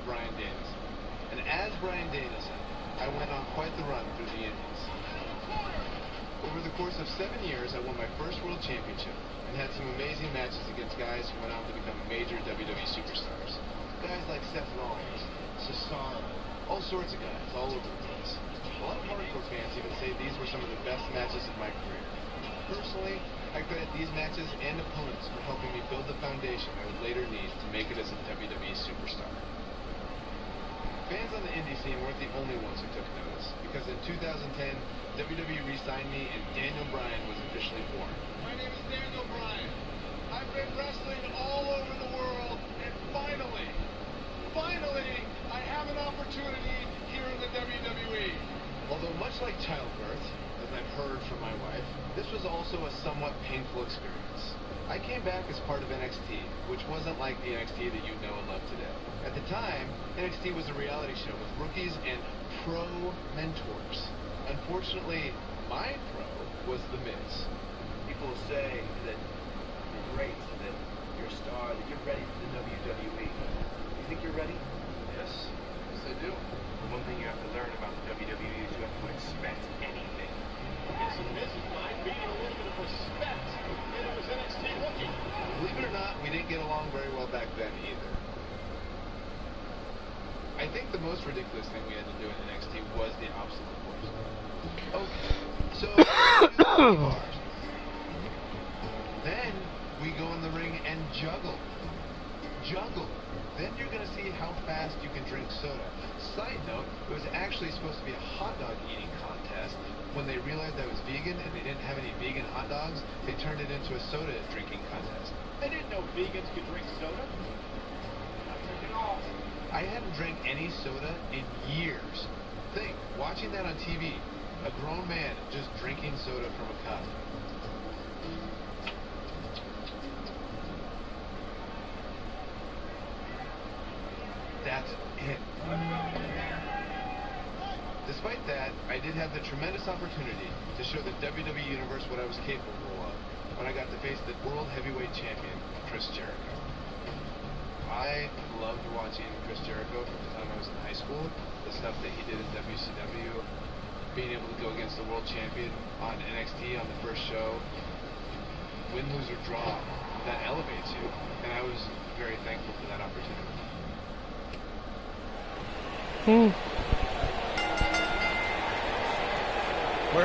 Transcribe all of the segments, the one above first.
Bryan Danielson. And as Bryan Danielson, I went on quite the run through the Indies. Over the course of 7 years, I won my first world championship and had some amazing matches against guys who went on to become major WWE superstars. Guys like Seth Rollins, Cesaro, all sorts of guys all over the place. A lot of hardcore fans even say these were some of the best matches of my career. Personally, I credit these matches and opponents for helping me build the foundation I would later need to make it as a WWE superstar. Fans on the indie scene weren't the only ones who took notice, because in 2010, WWE re-signed me and Daniel Bryan was officially born. My name is Daniel Bryan. I've been wrestling all over the world, and finally, I have an opportunity here in the WWE. Although much like childbirth, as I've heard from my wife, this was also a somewhat painful experience. I came back as part of NXT, which wasn't like the NXT that you know and love today. At the time, NXT was a reality show with rookies and pro mentors. Unfortunately, my pro was The Miz. People say that you're great, that you're a star, that you're ready for the WWE. You think you're ready? Yes, I do. The one thing you have to learn about the WWE is you have to expect anything. Yes, and Miz is mine being a little bit of respect. And it was NXT rookie. Believe it or not, we didn't get along very well back then either. I think the most ridiculous thing we had to do in NXT was the obstacle course. Okay, so then we go in the ring and juggle. Then you're gonna see how fast you can drink soda. Side note, it was actually supposed to be a hot dog eating contest. When they realized I was vegan and they didn't have any vegan hot dogs, they turned it into a soda drinking contest. I didn't know vegans could drink soda. Not drinking all. I hadn't drank any soda in years. Think, watching that on TV, a grown man just drinking soda from a cup. That's it. Despite that, I did have the tremendous opportunity to show the WWE Universe what I was capable of when I got to face the World Heavyweight Champion, Chris Jericho. I loved watching Chris Jericho from the time I was in high school, the stuff that he did in WCW, being able to go against the World Champion on NXT on the first show. Win, lose, or draw, that elevates you, and I was very thankful for that opportunity. We're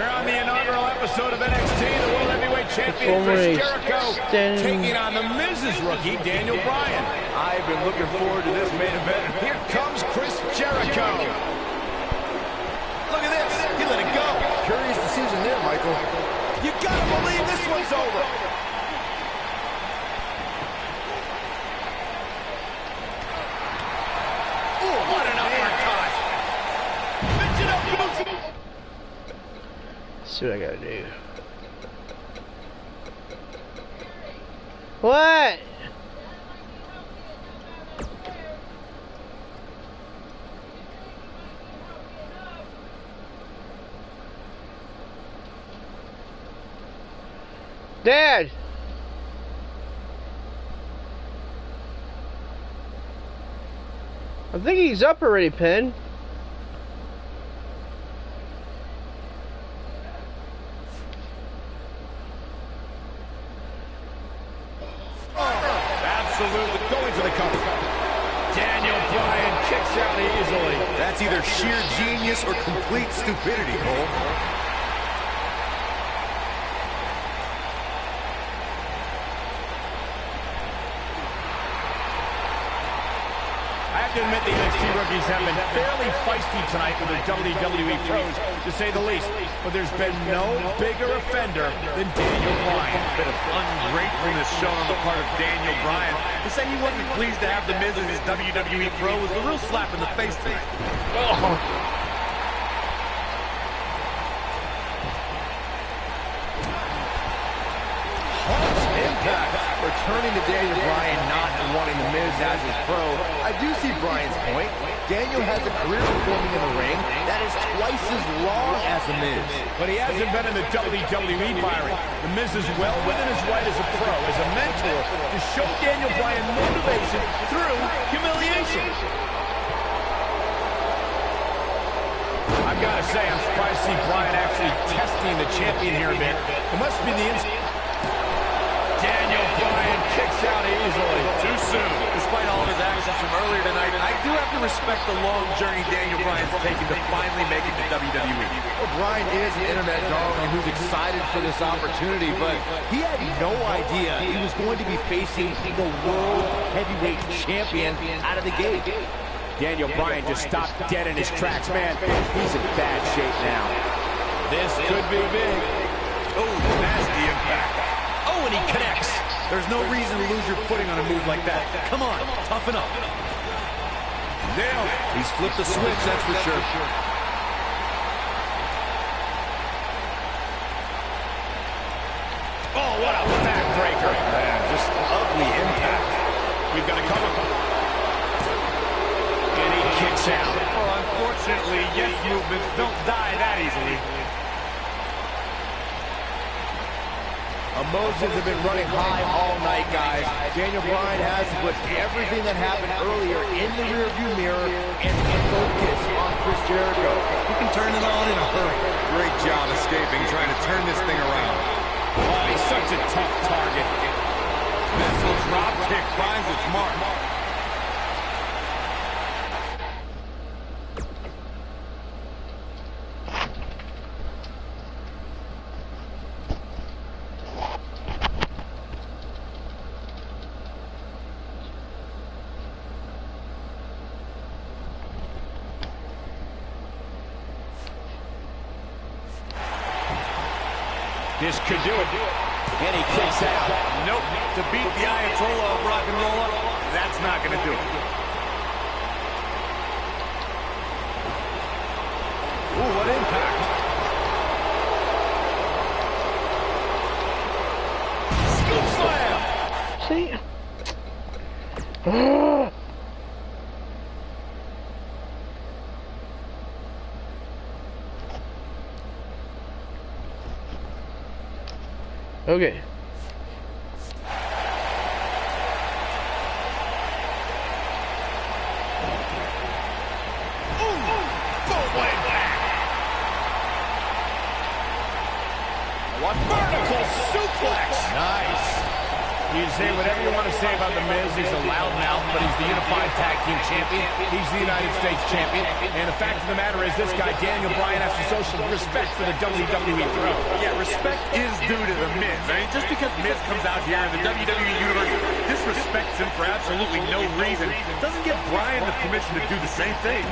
on the inaugural episode of NXT, the World Heavyweight Champion Chris Jericho taking on the Miz's rookie, Daniel Bryan. I've been looking forward to this main event. Here comes Chris Jericho. Look at this, he let it go. Curious decision there, Michael. You gotta believe this one's over. Ooh, what an uppercut. Mix it up, folks. See what I gotta do. What? Dad! I think he's up already, Penn. Absolutely going for the cover. Daniel Bryan kicks out easily. That's either sheer genius or complete stupidity, Cole. I have to admit the NXT rookies have been fairly feisty tonight with their WWE pros, to say the least. But there's been no bigger offender than Daniel Bryan. A bit of ungratefulness shown on the part of Daniel Bryan. To say he wasn't pleased to have the Miz as his WWE pro was a real slap in the face tonight. Oh. Impact. Returning to Daniel Bryan not wanting the Miz as his pro. I do see Bryan's point. Daniel has a career performing in the ring that is twice as long as the Miz. But he hasn't been in the WWE, Byron. The Miz is well within his right as a pro, as a mentor, to show Daniel Bryan motivation through humiliation. gotta say, I'm surprised to see Bryan actually testing the champion here a bit. It must be the Daniel Bryan kicks out easily. Too soon. Despite all of his actions from earlier tonight, I do have to respect the long journey Daniel Bryan's taken to finally make it to WWE. Well, Bryan is an internet darling who's excited for this opportunity, but he had no idea he was going to be facing the World Heavyweight Champion out of the gate. Daniel Bryan just stopped dead in his tracks, man. He's in bad shape now. This could be big. Oh, nasty impact. Oh, and he connects. There's no reason to lose your footing on a move like that. Come on, toughen up. Nailed it. He's flipped the switch, that's for sure. Oh, what a backbreaker. Man, just ugly impact. We've got to cover. And he kicks out. Oh, unfortunately, yes movements don't die that easily. Emotions have been running high all night, guys. Daniel Bryan has to put everything that happened earlier in the rearview mirror and focus on Chris Jericho. He can turn it on in a hurry. Great job escaping, trying to turn this thing around. Oh, he's such a tough target. Missile drop kick finds its mark. This could do it. And he kicks out. Nope. To beat the Ayatollah of rock and roll, that's not going to do it. Ooh, what impact. See? Scoop slam. Okay. What vertical suplex! Nice. You can say whatever you want to say about The Miz. He's a loudmouth, but he's the Unified Tag Team Champion. He's the United States Champion. And the fact of the matter is, this guy, Daniel Bryan, has to show some respect for the WWE throne. Yeah, respect is due to The Miz. I mean, just because Miz comes out here in the WWE Universe disrespects him for absolutely no reason, doesn't give Bryan the permission to do the same thing.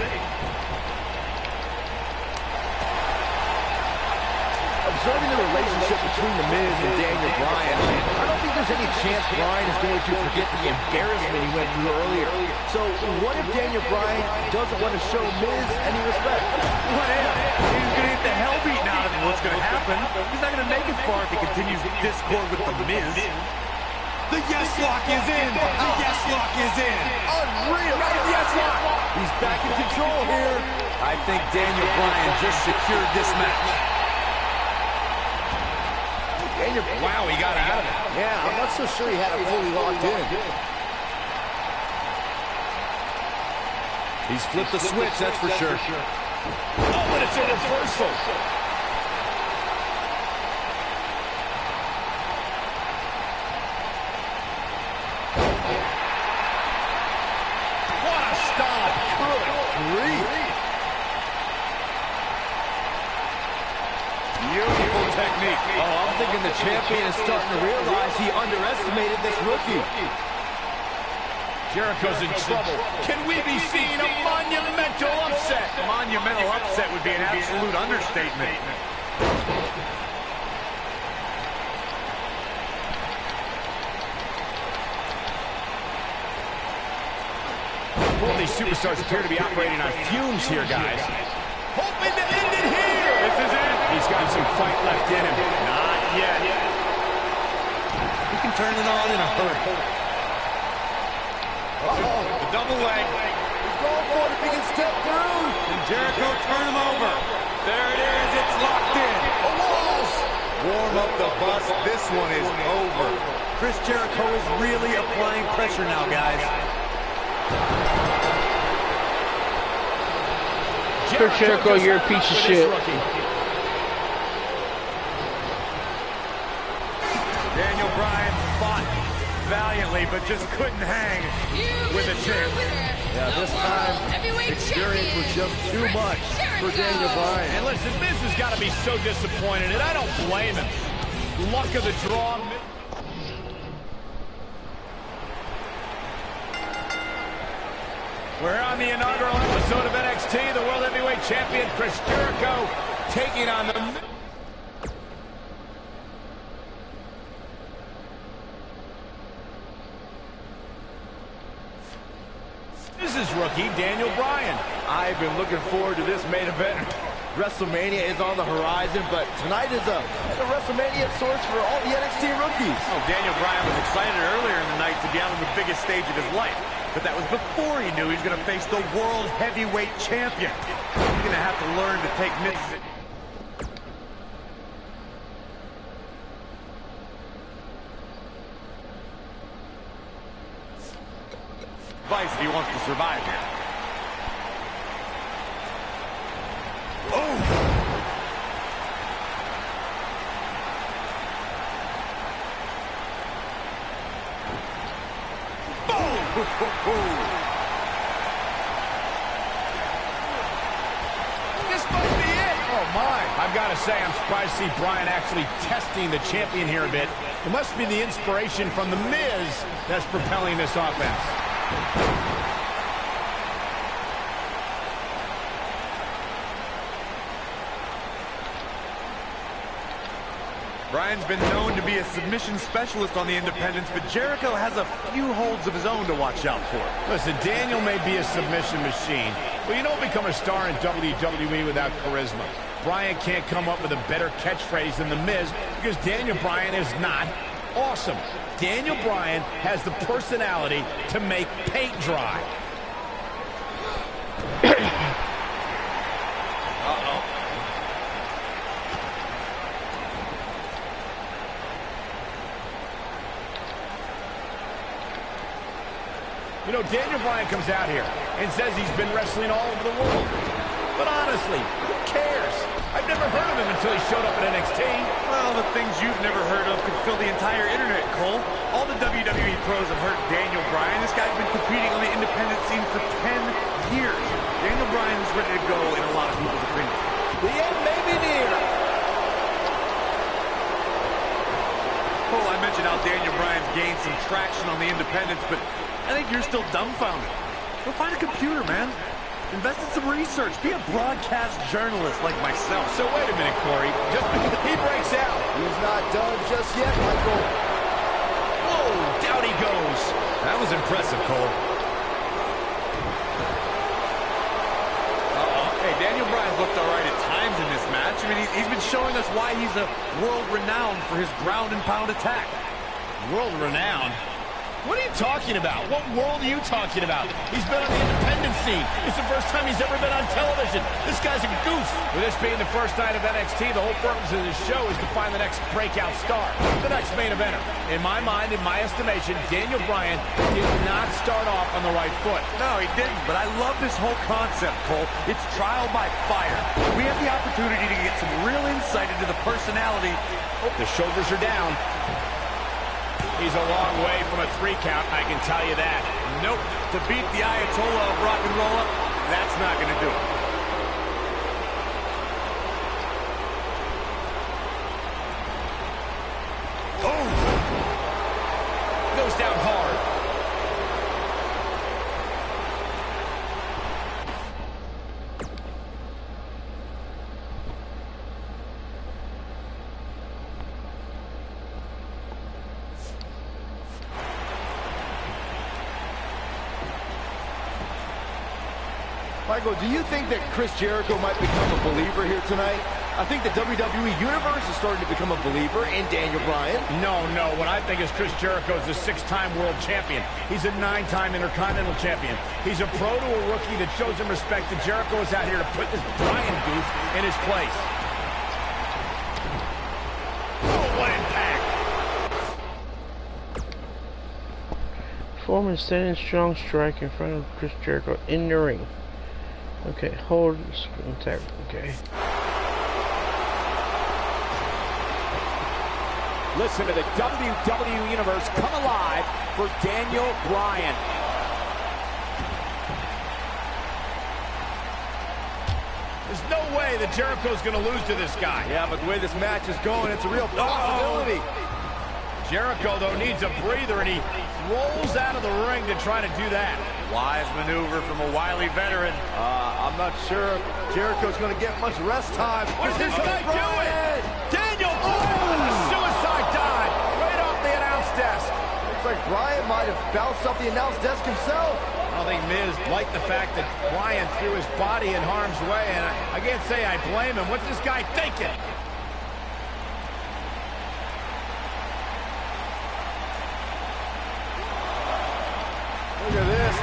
Observing the relationship between The Miz and Daniel Bryan, I don't think there's any chance Bryan is going to forget the embarrassment he went through earlier. So what if Daniel Bryan doesn't want to show Miz any respect? What if? He's going to get the hell beaten out of him. What's going to happen? He's not going to make it far if he continues discord with The Miz. The yes lock is in! The yes lock is in! Unreal! Right, yes lock! He's back in control here. I think Daniel Bryan just secured this match. Wow, he got out of it. Yeah, I'm not so sure he had it fully locked in. He's flipped the switch, that's for sure. Oh, but it's a reversal. What a stop. Good grief. Beautiful technique. Oh, I'm thinking the champion is starting to realize he underestimated this rookie. Jericho's in trouble. Can we be seeing a monumental upset? Monumental upset would be an absolute understatement. Both these superstars appear to be operating on fumes here, guys. Hoping to end it here. This is it. He's got some fight left in him. Not yet. He can turn it on in a hurry. Uh-oh. The double leg. He's going for it if he can step through. And Jericho turn him over. There it is. It's locked in. The walls. Warm up the bus. This one is over. Chris Jericho is really applying pressure now, guys. Chris Jericho, you're a piece of shit. Daniel Bryan fought valiantly, but just couldn't hang with a champ. Yeah, this time, experience was just too much for Daniel Bryan. And listen, Miz has got to be so disappointed, and I don't blame him. Luck of the draw. We're on the inaugural episode of NXT. The World Heavyweight Champion, Chris Jericho, taking on the... This is rookie Daniel Bryan. I've been looking forward to this main event. WrestleMania is on the horizon, but tonight is a WrestleMania source for all the NXT rookies. Oh, Daniel Bryan was excited earlier in the night to be on the biggest stage of his life. But that was before he knew he was going to face the World Heavyweight Champion. He's going to have to learn to take misses. Advice if he wants to survive here. Oh! This might be it. Oh, my. I've got to say, I'm surprised to see Bryan actually testing the champion here a bit. It must be the inspiration from The Miz that's propelling this offense. Bryan's been known to be a submission specialist on the independents, but Jericho has a few holds of his own to watch out for. Listen, Daniel may be a submission machine, but you don't become a star in WWE without charisma. Bryan can't come up with a better catchphrase than The Miz because Daniel Bryan is not awesome. Daniel Bryan has the personality to make paint dry. You know, Daniel Bryan comes out here and says he's been wrestling all over the world. But honestly, who cares? I've never heard of him until he showed up at NXT. Well, the things you've never heard of could fill the entire internet, Cole. All the WWE pros have heard Daniel Bryan. This guy's been competing on the independent scene for 10 years. Daniel Bryan is ready to go in a lot of people's opinion. The end may be near. Cole, I mentioned how Daniel Bryan's gained some traction on the independents, but I think you're still dumbfounded. Go find a computer, man. Invest in some research. Be a broadcast journalist like myself. So wait a minute, Corey. Just because he breaks out. He's not done just yet, Michael. Whoa, down he goes. That was impressive, Cole. Hey, Daniel Bryan's looked all right at times in this match. I mean, he's been showing us why he's a world-renowned for his ground and pound attack. World-renowned? What are you talking about? What world are you talking about? He's been on the independent scene. It's the first time he's ever been on television. This guy's a goof. With this being the first night of NXT, the whole purpose of this show is to find the next breakout star, the next main eventer. In my mind, in my estimation, Daniel Bryan did not start off on the right foot. No, he didn't, but I love this whole concept, Cole. It's trial by fire. We have the opportunity to get some real insight into the personality. Oh, the shoulders are down. He's a long way from a 3 count, I can tell you that. Nope. To beat the Ayatollah of rock and roll, that's not going to do it. Oh! Goes down hard. Michael, do you think that Chris Jericho might become a believer here tonight? I think the WWE Universe is starting to become a believer in Daniel Bryan. No. What I think is Chris Jericho is a 6-time world champion. He's a 9-time Intercontinental champion. He's a pro to a rookie that shows him respect, and Jericho is out here to put this Bryan goof in his place. Oh, what impact! Perform a standing strong strike in front of Chris Jericho in the ring. Okay, hold screen tag. Okay. Listen to the WWE Universe come alive for Daniel Bryan. There's no way that Jericho's going to lose to this guy. Yeah, but the way this match is going, it's a real possibility. Jericho, though, needs a breather, and he rolls out of the ring to try to do that. Wise maneuver from a wily veteran. I'm not sure Jericho's going to get much rest time. What's this guy doing? Daniel Bryan, a suicide dive right off the announce desk. Looks like Bryan might have bounced off the announce desk himself. I don't think Miz liked the fact that Bryan threw his body in harm's way, and I can't say I blame him. What's this guy thinking? Look at this.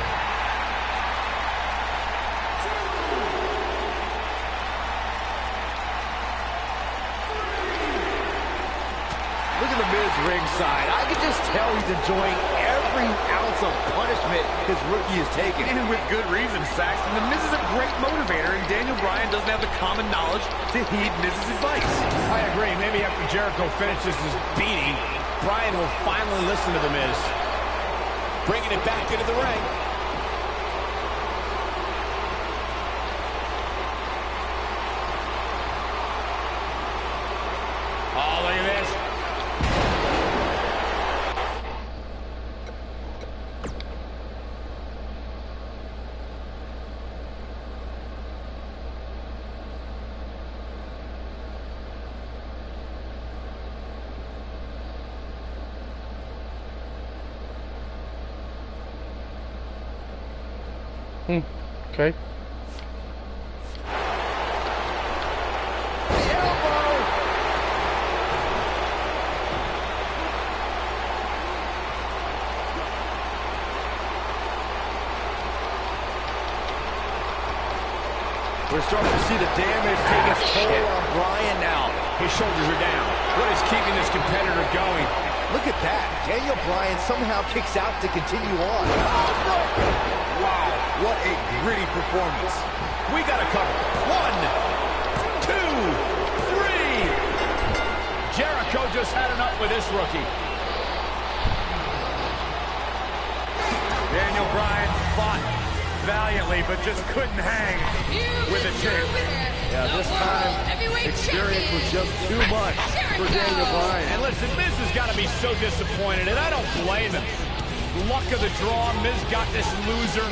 Look at the Miz ringside. I can just tell he's enjoying every ounce of punishment his rookie is taking. And with good reason, Saxton. The Miz is a great motivator, and Daniel Bryan doesn't have the common knowledge to heed Miz's advice. I agree. Maybe after Jericho finishes his beating, Bryan will finally listen to the Miz. Bringing it back into the ring. Oh, look at this. Okay. We're starting to see the damage take its toll on Bryan now. His shoulders are down. What is keeping this competitor going? Look at that. Daniel Bryan somehow kicks out to continue on. Wow, what a gritty performance. We got to cover. 1, 2, 3. Jericho just had enough with this rookie. Daniel Bryan fought valiantly, but just couldn't hang with a champ. Yeah, this time, experience was just too much for Daniel Bryan. And listen, Miz has got to be so disappointed, and I don't blame him. Luck of the draw, Miz got this loser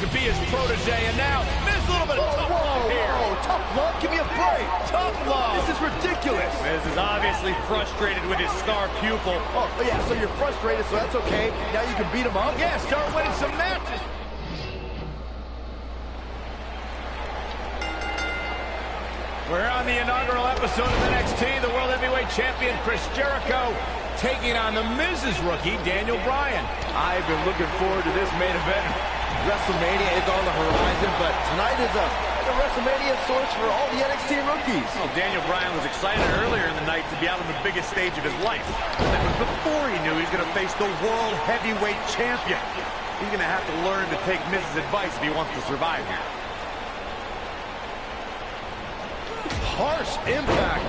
to be his protege, and now Miz a little bit of tough love here. Tough love? Give me a break. Tough love. This is ridiculous. Miz is obviously frustrated with his star pupil. Oh, yeah, so you're frustrated, so that's okay. Now you can beat him up? Yeah, start winning some matches. We're on the inaugural episode of NXT. The World Heavyweight Champion Chris Jericho taking on the Miz's rookie, Daniel Bryan. I've been looking forward to this main event. WrestleMania is on the horizon, but tonight is a WrestleMania source for all the NXT rookies. Well, Daniel Bryan was excited earlier in the night to be out on the biggest stage of his life. That was before he knew he was going to face the World Heavyweight Champion. He's going to have to learn to take Miz's advice if he wants to survive here. Harsh impact.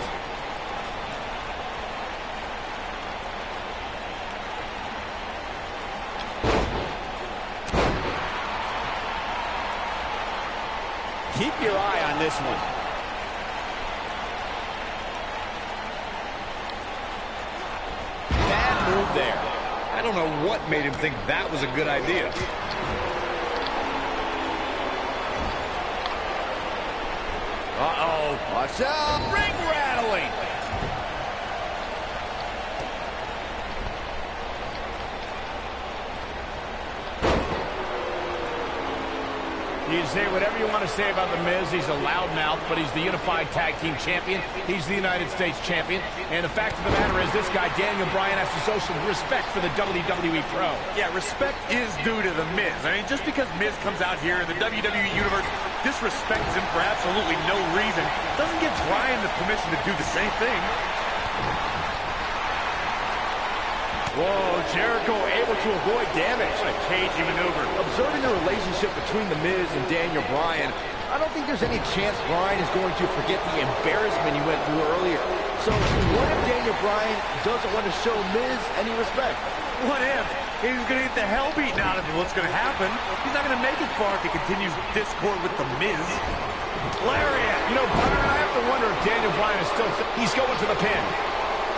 Keep your eye on this one. Bad move there. I don't know what made him think that was a good idea. Uh-oh. Watch out. Ring rattling. You can say whatever you want to say about The Miz. He's a loudmouth, but he's the Unified Tag Team Champion. He's the United States Champion. And the fact of the matter is, this guy, Daniel Bryan, has to show some respect for the WWE Pro. Yeah, respect is due to The Miz. I mean, just because Miz comes out here in the WWE Universe disrespects him for absolutely no reason doesn't give Bryan the permission to do the same thing. Whoa, Jericho able to avoid damage. What a cagey maneuver. Observing the relationship between The Miz and Daniel Bryan, I don't think there's any chance Bryan is going to forget the embarrassment he went through earlier. So what if Daniel Bryan doesn't want to show Miz any respect? What if? He's going to get the hell beaten out of him. What's going to happen? He's not going to make it far if he continues discord with the Miz. Lariat! You know, Byron, I have to wonder if Daniel Bryan is still... He's going to the pin.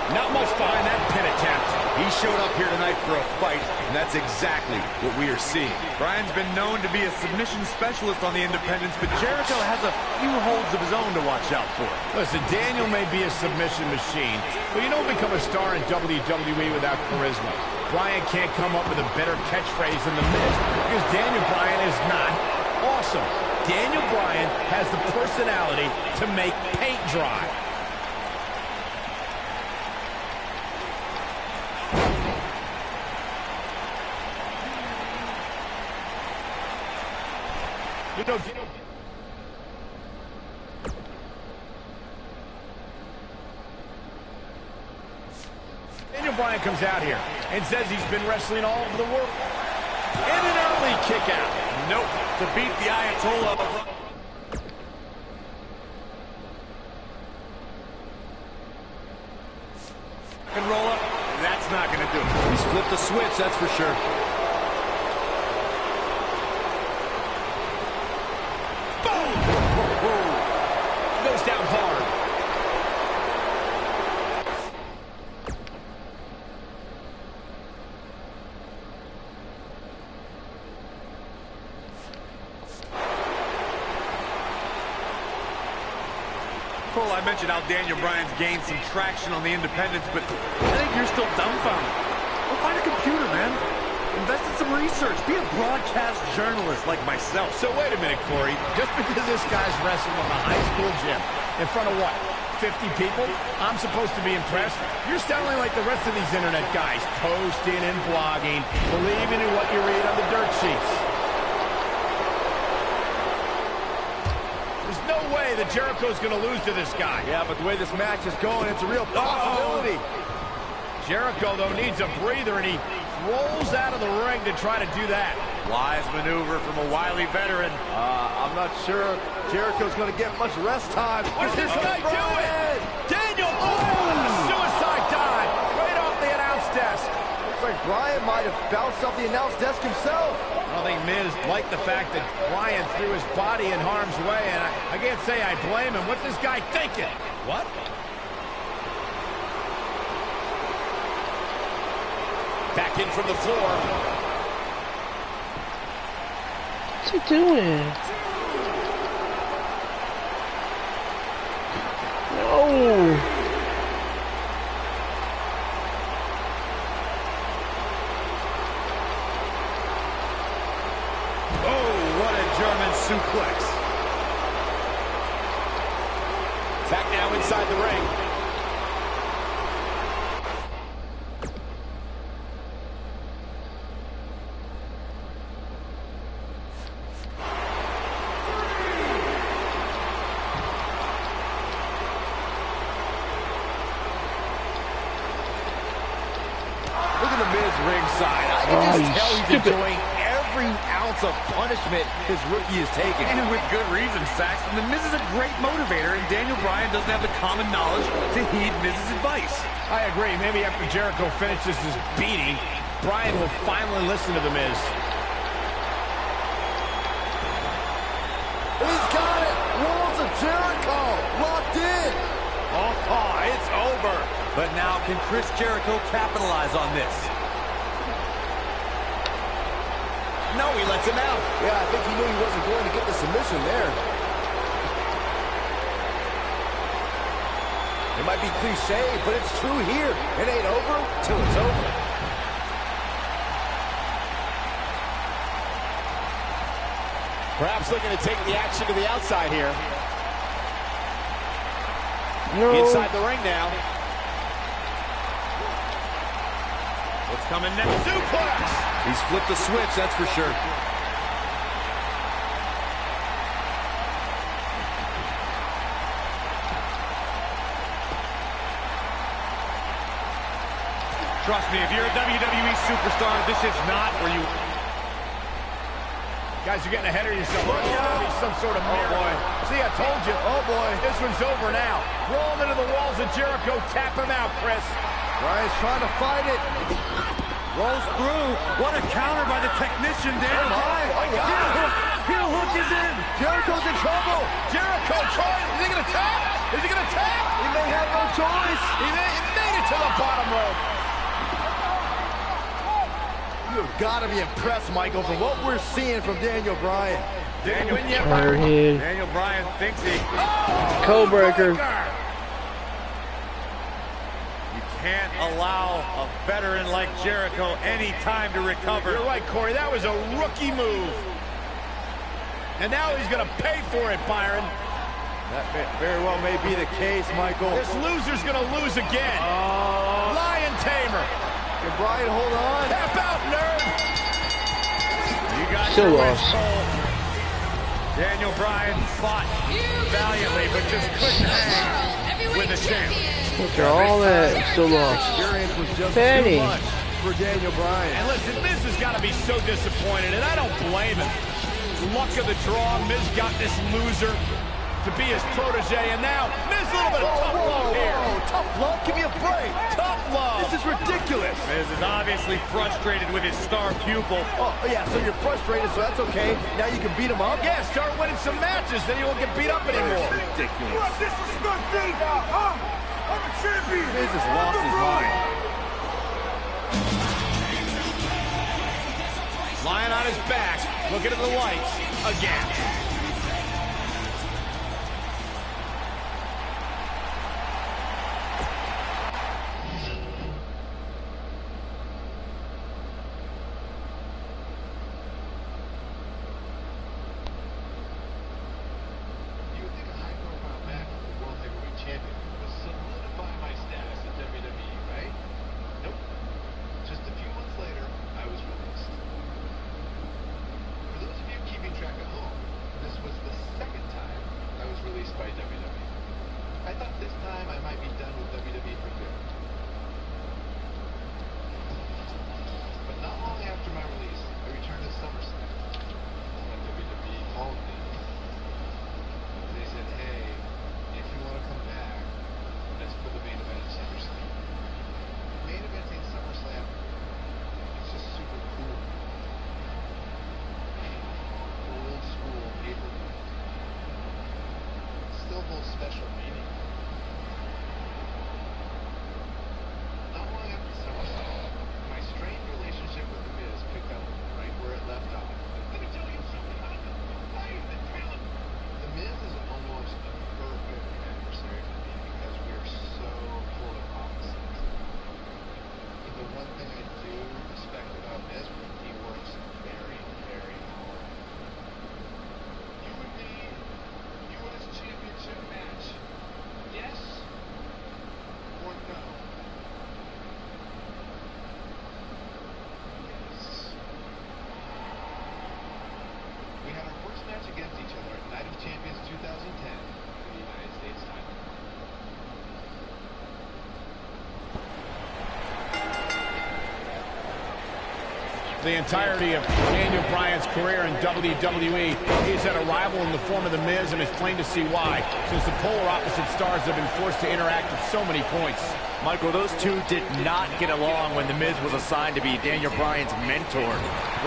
Not much behind that pin attempt. He showed up here tonight for a fight, and that's exactly what we are seeing. Bryan's been known to be a submission specialist on the independents, but Jericho has a few holds of his own to watch out for. Listen, Daniel may be a submission machine, but you don't become a star in WWE without charisma. Bryan can't come up with a better catchphrase than The Miz, because Daniel Bryan is not awesome. Daniel Bryan has the personality to make paint dry. Daniel Bryan comes out here and says he's been wrestling all over the world. And an early kick out. Nope. To beat the Ayatollah. And roll up. That's not going to do it. He's flipped the switch, that's for sure. Goes down hard. Cole, I mentioned how Daniel Bryan's gained some traction on the independents, but I think you're still dumbfounded. Go find a computer, man. Invest in some research. Be a broadcast journalist like myself. So wait a minute, Corey. Just because this guy's wrestling in a high school gym in front of what, 50 people, I'm supposed to be impressed? You're sounding like the rest of these internet guys, posting and blogging, believing in what you read on the dirt sheets. There's no way that Jericho's going to lose to this guy. Yeah, but the way this match is going, it's a real possibility. Jericho, though, needs a breather, and he rolls out of the ring to try to do that. Wise maneuver from a wily veteran. I'm not sure Jericho's going to get much rest time. What's this guy doing? Daniel Bryan! Suicide dive right off the announce desk. Looks like Bryan might have bounced off the announce desk himself. I don't think Miz liked the fact that Bryan threw his body in harm's way, and I can't say I blame him. What's this guy thinking? What? Back in from the floor. What's he doing? No. Oh, what a German suplex. Back now inside the ring. Ringside. I can just tell he's enjoying every ounce of punishment his rookie is taking. And with good reason, Saxton. The Miz is a great motivator, and Daniel Bryan doesn't have the common knowledge to heed Miz's advice. I agree. Maybe after Jericho finishes his beating, Bryan will finally listen to The Miz. He's got it! Worlds of Jericho! Locked in! Oh, it's over. But now, can Chris Jericho capitalize on this? No, he lets him out. Yeah, I think he knew he wasn't going to get the submission there. It might be cliche, but it's true here. It ain't over till it's over. Perhaps looking to take the action to the outside here. No. Inside the ring now. What's coming next? Suplex! He's flipped the switch, that's for sure. Trust me, if you're a WWE superstar, this is not where you... Guys, you're getting ahead of yourself. Look out. Some sort of mirror. Boy. See, I told you. Oh, boy. This one's over now. Roll him into the walls of Jericho. Tap him out, Chris. Bryan's trying to fight it. Rolls through. What a counter by the technician, Dan. Oh, my God. Heel hook is in. Jericho's in trouble. Jericho trying. Is he going to tap? Is he going to tap? He may have no choice. He made it to the bottom rope. You've got to be impressed, Michael, from what we're seeing from Daniel Bryan. Daniel Bryan thinks he... Co-breaker. You can't allow a veteran like Jericho any time to recover. You're right, Corey. That was a rookie move. And now he's going to pay for it, Byron. That very well may be the case, Michael. This loser's going to lose again. Lion Tamer. Can Bryan hold on? Tap out, nerd. You got Still your lost. Daniel Bryan fought valiantly, but just couldn't hang with the champ. After all that, still lost. Experience was just Penny. too much for Daniel Bryan. And listen, Miz has got to be so disappointed, and I don't blame him. Luck of the draw, Miz got this loser to be his protege, and now Miz a little bit of tough love here. Tough love? Give me a break. Tough love. This is ridiculous. Miz is obviously frustrated with his star pupil. Oh, yeah, so you're frustrated, so that's okay. Now you can beat him up? Yeah, start winning some matches, then you won't get beat up anymore. Ridiculous. disrespect me now, huh? I'm a champion. Miz has lost his mind. Lying on his back, looking at the lights again. You would think a high-profile match with the World Heavyweight Champion would solidify my status in WWE, right? Nope. Just a few months later, I was released. For those of you keeping track at home, this was the second time I was released by WWE. I thought this time I might be done with WWE for good. But not long after my release, I returned to SummerSlam. When WWE called me, they said, hey, if you want to come back, let's put the main event at SummerSlam. Main eventing SummerSlam, it's just super cool. Old school pay-per-view. Still holds special meaning. Not long after SummerSlam, my strained relationship with The Miz picked up right where it left off. Let me tell you something, I'm the talent. The Miz is almost a perfect adversary for me because we're so full of opposites. But the one thing I do respect about Miz, he works very, very hard. You would need U.S. Championship match. Yes or no? Yes. We had our first match against each other at Night of Champions 2010 for the United States title. The entirety of Daniel Bryan's career in WWE, he's had a rival in the form of The Miz, and it's plain to see why, since the polar opposite stars have been forced to interact at so many points. Michael, those two did not get along when The Miz was assigned to be Daniel Bryan's mentor.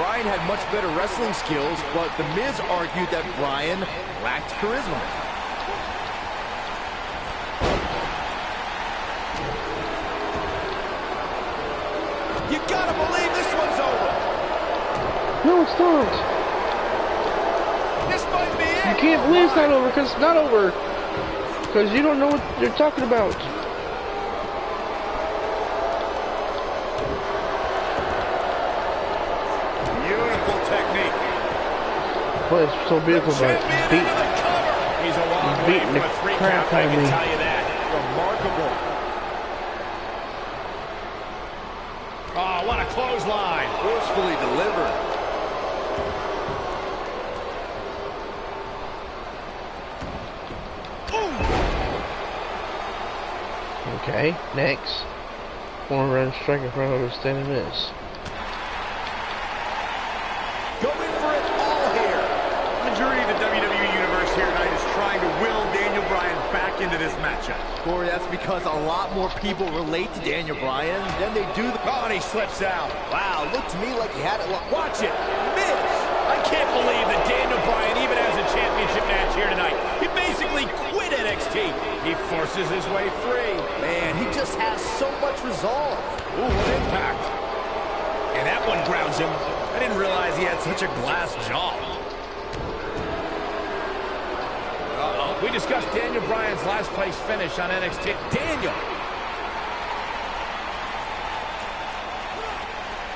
Bryan had much better wrestling skills, but The Miz argued that Bryan lacked charisma. You gotta believe this one's over. No, it's not. This might be it. You can't believe it's not over because it's not over. Because you don't know what they're talking about. Beautiful technique. Boy, it's so beautiful, but he's beating. He's a long He's way beating from the a three crap count, I out of can me. tell you that. Remarkable. Oh, what a clothesline. Forcefully delivered. Okay, next. Former run strike in front of a standing Miz. Going for it all here. into this matchup. Corey, that's because a lot more people relate to Daniel Bryan than they do the... Oh, and he slips out. Wow, looked to me like he had it... Watch it. Miz. I can't believe that Daniel Bryan even has a championship match here tonight. He basically quit NXT. He forces his way free. Man, he just has so much resolve. Ooh, what impact. And that one grounds him. I didn't realize he had such a glass jaw. We discussed Daniel Bryan's last place finish on NXT. Daniel.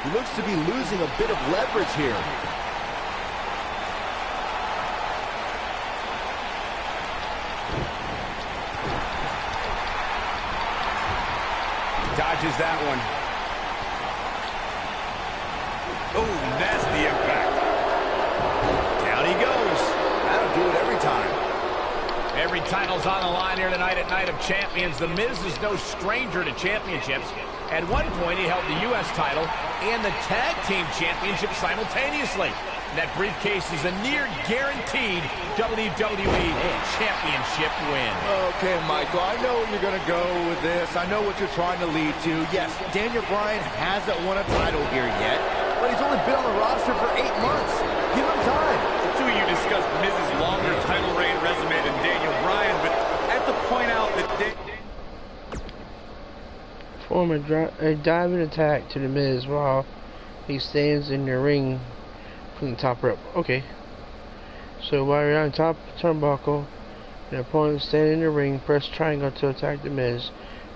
He looks to be losing a bit of leverage here. Dodges that one. Oh, nasty impact. Down he goes. That'll do it every time. Every title's on the line here tonight at Night of Champions. The Miz is no stranger to championships. At one point, he held the U.S. title and the Tag Team Championship simultaneously. That briefcase is a near-guaranteed WWE Championship win. Okay, Michael, I know where you're going to go with this. I know what you're trying to lead to. Yes, Daniel Bryan hasn't won a title here yet, but he's only been on the roster for 8 months. Give him time. The two of you discussed Miz's longer title reign resume than Daniel Bryan, but I have to point out that Form a diving attack to the Miz while he stands in the ring from the top rope. Okay. So while you're on top turnbuckle, the opponent standing in the ring, press triangle to attack the Miz.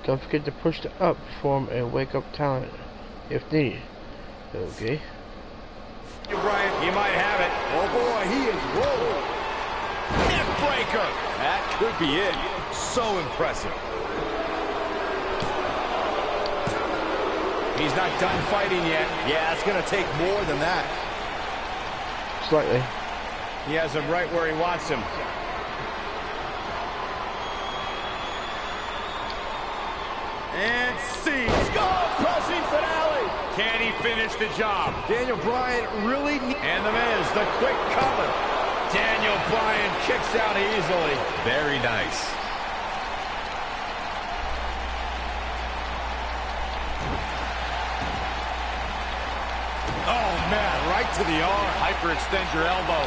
Don't forget to push the up form and wake up talent if needed. Okay. Bryan, he might have it. Oh boy, he is rolling. Neck breaker. that could be it. So impressive. He's not done fighting yet. Yeah, it's going to take more than that. Slightly. He has him right where he wants him. And see. Skull-crushing finale. Can he finish the job? Daniel Bryan really... And the Miz, the quick cover. Daniel Bryan kicks out easily. Very nice. Oh, man, right to the arm. Hyperextend your elbow.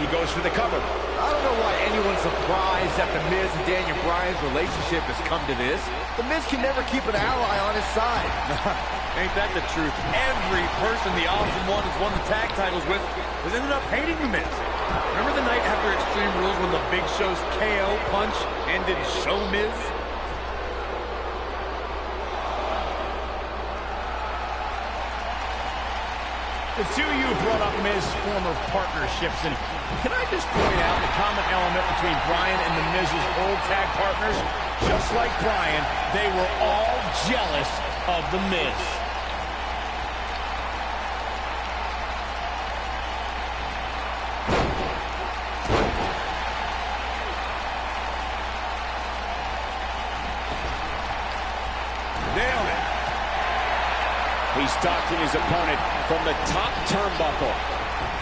He goes for the cover. I don't know why anyone's surprised that the Miz and Daniel Bryan's relationship has come to this. The Miz can never keep an ally on his side. Ain't that the truth? Every person the Awesome One has won the tag titles with has ended up hating the Miz. Remember the night after Extreme Rules when the Big Show's KO punch ended Show Miz? The two of you brought up Miz's former partnerships, and can I just point out the common element between Bryan and the Miz's old tag partners? Just like Bryan, they were all jealous of the Miz. Nailed it. He's stalking his opponent from the top turnbuckle.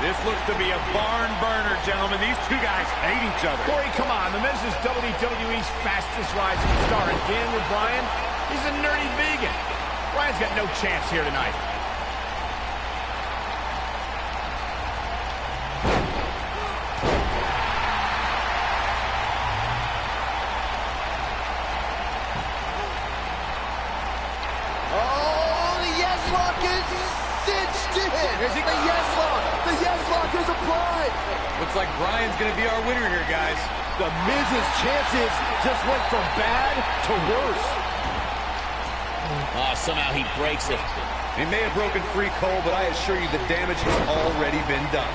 This looks to be a barn burner, gentlemen. These two guys hate each other. Corey, come on. The Miz is WWE's fastest rising star. And Daniel Bryan, he's a nerdy vegan. Bryan's got no chance here tonight. The yes lock! The yes lock is applied! Looks like Bryan's going to be our winner here, guys. The Miz's chances just went from bad to worse. Oh, somehow he breaks it. They may have broken free, Cole, but I assure you the damage has already been done.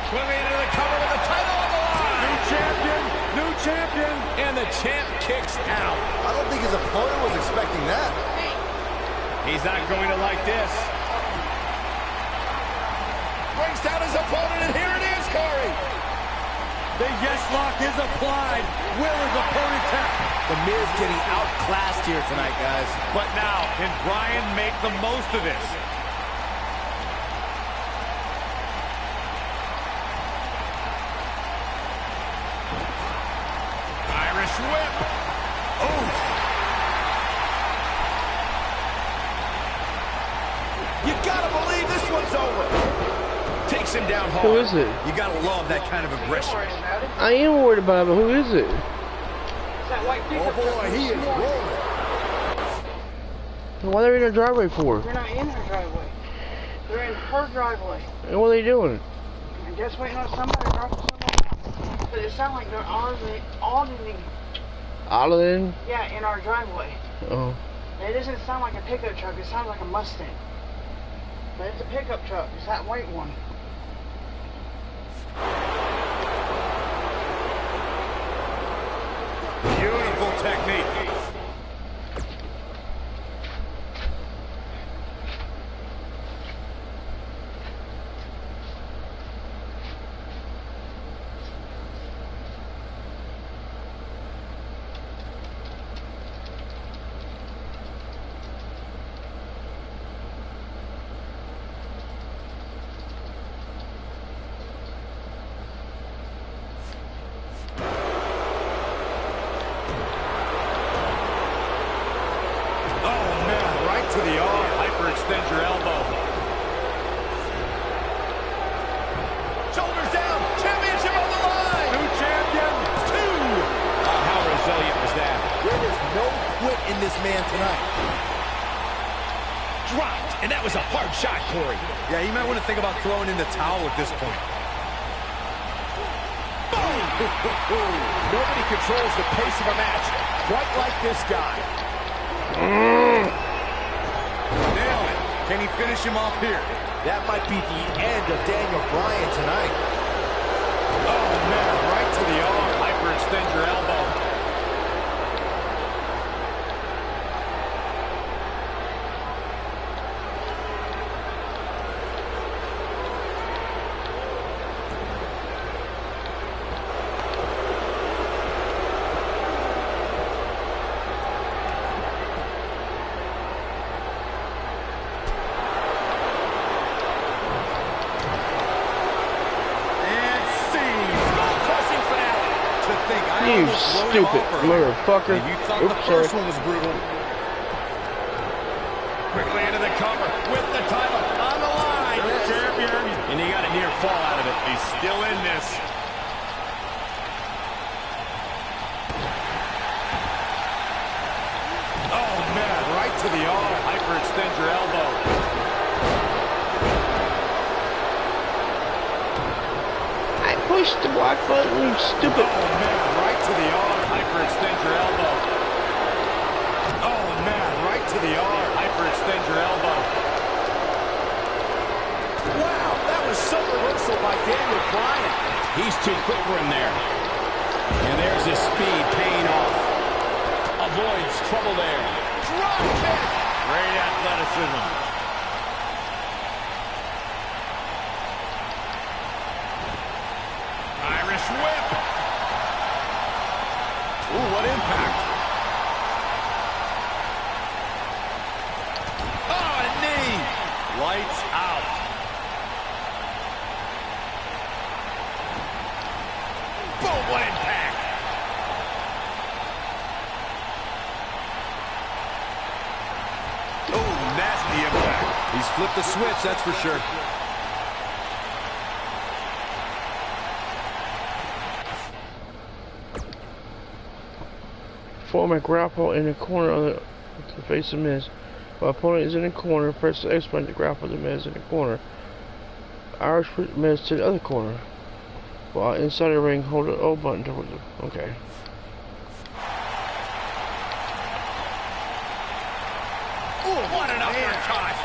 Swimming into the cover with the title on the line. New champion, new champion. And the champ kicks out. I don't think his opponent was expecting that. He's not going to like this. Brings down his opponent, and here it is, Corey. The yes lock is applied. Will his opponent tap? The Miz getting outclassed here tonight, guys. But now, can Bryan make the most of this? Irish whip. Oh. You gotta believe this one's over. Takes him down hard. Who is it? You gotta love that kind of aggression. I am worried about it, but who is it? Oh boy, he is rolling. What are they in their driveway for? They're not in her driveway. They're in her driveway. And what are they doing? I guess waiting on somebody to drop someone off. But it sounds like they're auditing. All of them? Yeah, in our driveway. Oh. It doesn't sound like a pickup truck. It sounds like a Mustang. But it's a pickup truck. It's that white one. Beautiful technique. To the arm. Hyperextend your elbow. Shoulders down. Championship on the line. New champion. Two. How resilient was that? There is no quit in this man tonight. Dropped. And that was a hard shot, Corey. Yeah, you might want to think about throwing in the towel at this point. Boom. Nobody controls the pace of a match quite like this guy. Nail it. Can he finish him off here? That might be the end of Daniel Bryan tonight. Oh, man, right to the arm. Hyperextend your elbow. You stupid motherfucker. You thought Oops, the first sorry. one was brutal. Quickly into the cover with the title on the line. Champion. And he got a near fall out of it. He's still in this. Oh, man, right to the arm. Hyperextend your elbow. I pushed the block button, you stupid. Oh, man, right to the arm. Hyperextend your elbow. Oh, man, right to the arm. Hyperextend your elbow. Wow, that was some reversal by Daniel Bryan. He's too quick for him there. And there's his speed paying off. Avoids trouble there. Drop kick. Great athleticism. Irish whip. Ooh, what impact. Oh, a knee. Lights out. Boom, what impact. Oh, nasty impact. He's flipped the switch, that's for sure. Form a grapple in the corner of the face of Miz. While opponent is in the corner, press the X button to grapple the Miz in the corner. Irish put Miz to the other corner. While inside the ring, hold the O button to hold the... Okay. Ooh, what an uppercut.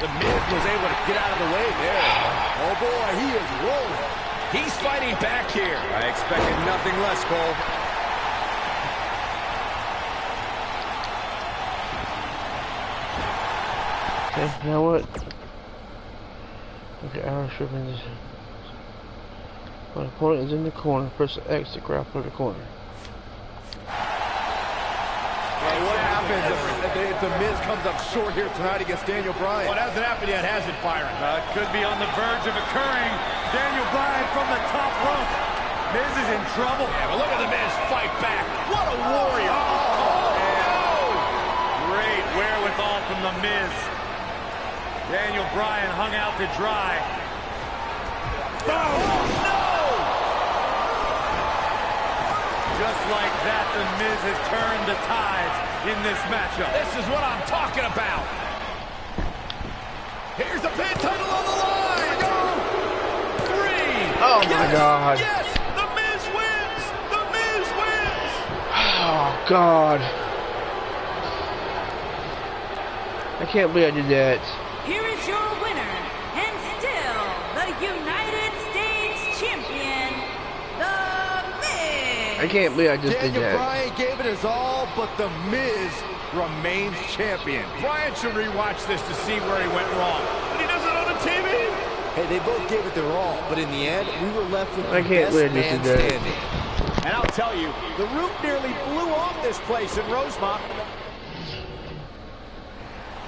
The Miz was able to get out of the way there. Oh boy, he is rolling. He's fighting back here. I expected nothing less, Cole. Okay, now what? Okay, Irish whipping this. My opponent is in the corner. Press X to grapple the corner. Well, what happens if the Miz comes up short here tonight against Daniel Bryan? Well, it hasn't happened yet, has it, Byron? It could be on the verge of occurring. Daniel Bryan from the top rope. Miz is in trouble. Yeah, but look at the Miz fight back. What a warrior. Great wherewithal from the Miz. Daniel Bryan hung out to dry. Oh, no! Just like that, the Miz has turned the tides in this matchup. This is what I'm talking about. Here's the pin title on the line. 3. Oh my God. Yes, the Miz wins. The Miz wins. Oh God. I can't believe I did that. Here is your winner, and still the United States Champion, The Miz. I can't believe I just did Daniel that. Bryan gave it his all, but the Miz remains champion. Bryan should rewatch this to see where he went wrong. But he does it on the TV. Hey, they both gave it their all, but in the end, we were left with I the can't best believe I man just did that. standing. And I'll tell you, the roof nearly blew off this place in Rosemont.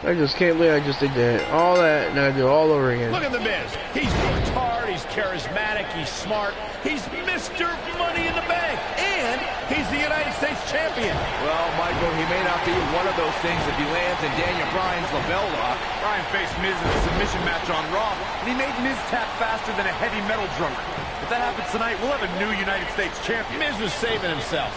I just can't believe I just did that. All that, and I do it all over again. Look at the Miz. He's worked hard. He's charismatic. He's smart. He's Mr. Money in the Bank. And he's the United States Champion. Well, Michael, he may not be one of those things if he lands in Daniel Bryan's label lock. Bryan faced Miz in a submission match on Raw, and he made Miz tap faster than a heavy metal drummer. If that happens tonight, we'll have a new United States champion. Miz was saving himself.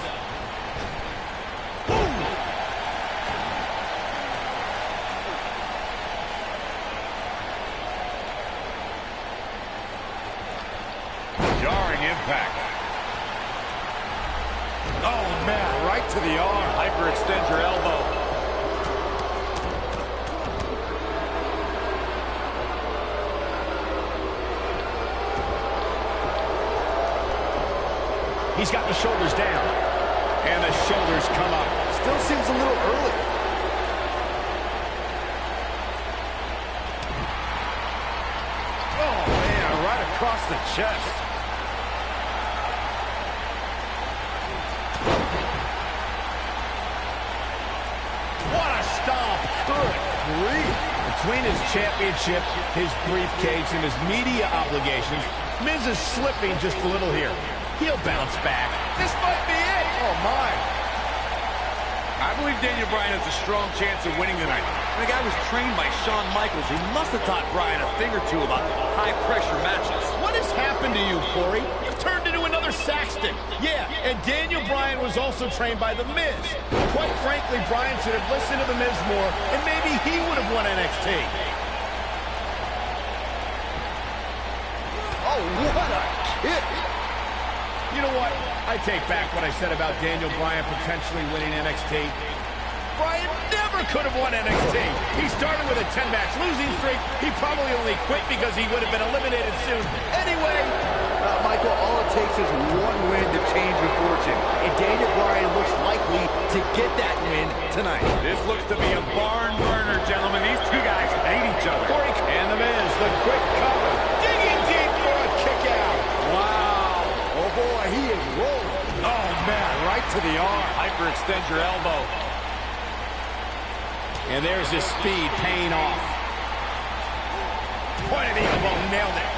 Jarring impact. Oh, man, right to the arm. Hyperextend your elbow. He's got the shoulders down. And the shoulders come up. Still seems a little early. Oh, man, right across the chest. What a stomp. Good grief. Between his championship, his briefcase, and his media obligations, Miz is slipping just a little here. He'll bounce back. This might be it. Oh, my. I believe Daniel Bryan has a strong chance of winning tonight. And the guy was trained by Shawn Michaels. He must have taught Bryan a thing or two about high-pressure matches. What has happened to you, Corey? You've turned into another Saxton. Yeah, and Daniel Bryan was also trained by The Miz. Quite frankly, Bryan should have listened to The Miz more, and maybe he would have won NXT. Oh, what a kick. You know what? I take back what I said about Daniel Bryan potentially winning NXT. Bryan never could have won NXT. He started with a 10-match losing streak. He probably only quit because he would have been eliminated soon. Anyway, Michael, all it takes is one win to change your fortune. And Daniel Bryan looks likely to get that win tonight. This looks to be a barn burner, gentlemen. These two guys hate each other. Corey and The Miz, the quick cover. Digging deep for a kick out. Wow. Oh, boy, he is rolling. Oh, man, right to the arm. Hyperextend your elbow. And there's his speed paying off. Point of the elbow, nailed it.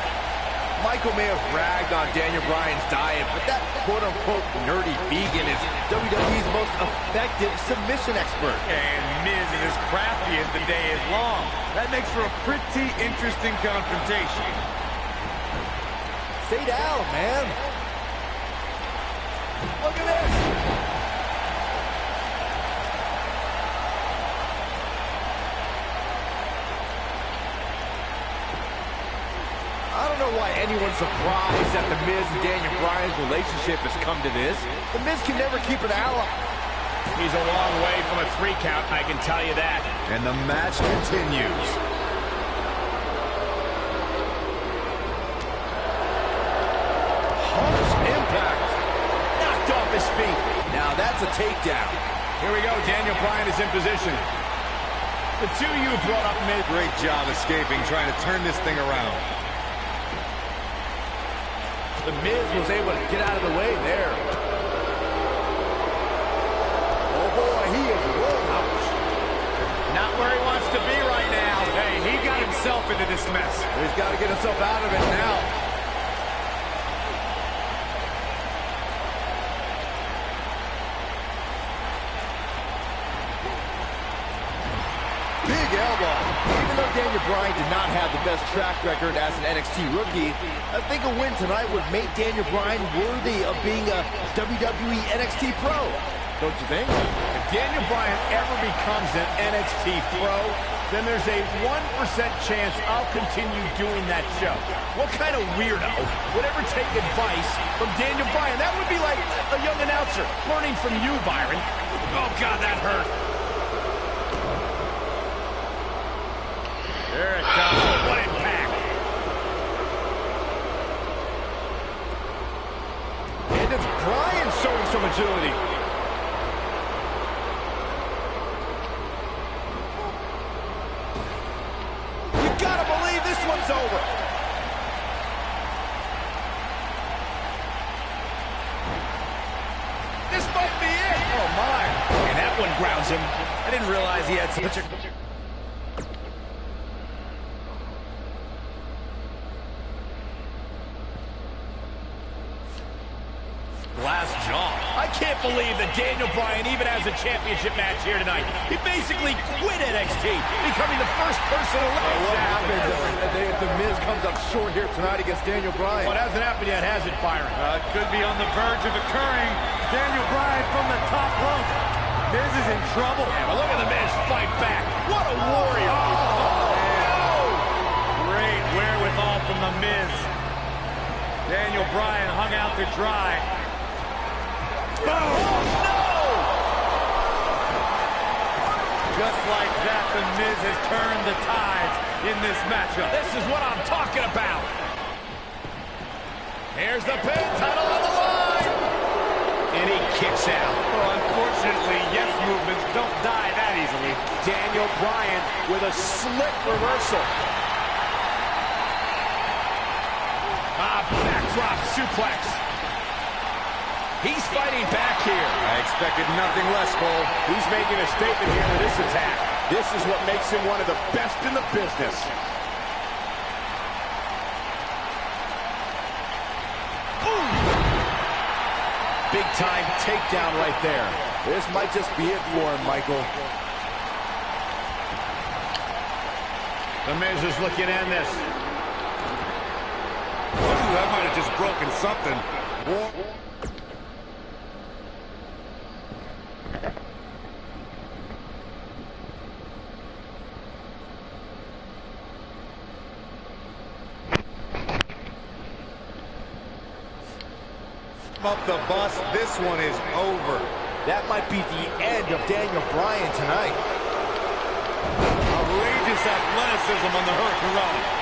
Michael may have bragged on Daniel Bryan's diet, but that quote-unquote nerdy vegan is WWE's most effective submission expert. And Miz is as crafty as the day is long. That makes for a pretty interesting confrontation. Stay down, man. Look at this. I don't know why anyone's surprised that The Miz and Daniel Bryan's relationship has come to this. The Miz can never keep an ally. He's a long way from a 3 count, I can tell you that. And the match continues. Harsh impact. Knocked off his feet. Now that's a takedown. Here we go, Daniel Bryan is in position. The two you brought up Miz. Great job escaping, trying to turn this thing around. The Miz was able to get out of the way there. Oh boy, he is rolling. Ouch. Not where he wants to be right now. Hey, he got himself into this mess. He's got to get himself out of it now. Big elbow. Even though Daniel Bryan did not have the best track record as an NXT rookie, I think a win tonight would make Daniel Bryan worthy of being a WWE NXT Pro. Don't you think? If Daniel Bryan ever becomes an NXT Pro, then there's a 1% chance I'll continue doing that show. What kind of weirdo would ever take advice from Daniel Bryan? That would be like a young announcer learning from you, Byron. Oh, God, that hurt. There it comes. What impact. And it's Bryan showing some agility. You gotta believe this one's over. This might be it. Oh, my. And that one grounds him. I didn't realize he had such a... Glass jaw. I can't believe that Daniel Bryan even has a championship match here tonight. He basically quit NXT, becoming the first person to leave. What happens if the Miz comes up short here tonight against Daniel Bryan? Well, it hasn't happened yet, has it, Byron? It could be on the verge of occurring. Daniel Bryan from the top rope. Miz is in trouble. Yeah, but look at the Miz fight back. What a warrior. Great wherewithal from the Miz. Daniel Bryan hung out to dry. Oh, no! Just like that, the Miz has turned the tides in this matchup. This is what I'm talking about. Here's the pin, title on the line. And he kicks out. Well, unfortunately, yes movements don't die that easily. Daniel Bryan with a slick reversal. Backdrop suplex. He's fighting back here. I expected nothing less, Cole. He's making a statement here with this attack. This is what makes him one of the best in the business. Boom! Big time takedown right there. This might just be it for him, Michael. The Miz is looking to end this. Ooh, that might have just broken something. Up the bus, this one is over. That might be the end of Daniel Bryan tonight. Outrageous athleticism on the Hurricane.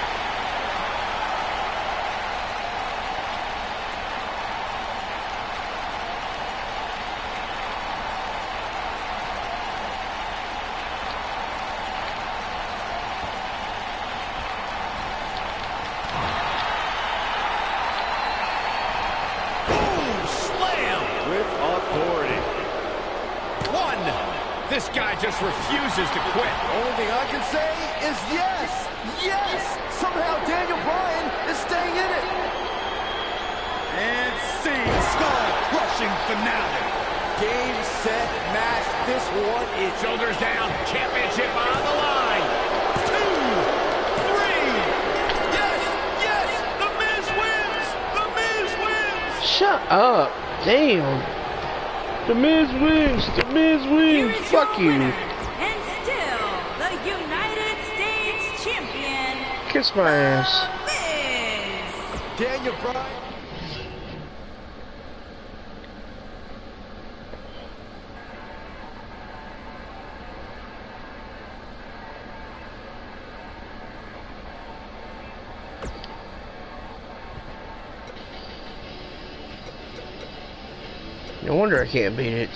This guy just refuses to quit. Only thing I can say is yes! Yes! Somehow Daniel Bryan is staying in it. And see, skull-crushing finale. Game, set, match. This one is shoulders down. Championship on the line. 2, 3. Yes! Yes! The Miz wins! The Miz wins! Shut up. Damn. The Miz wins! The Miz wins! Fuck you! And still, the United States Champion. Kiss my ass. Miz. Daniel Bryan. No wonder I can't beat it.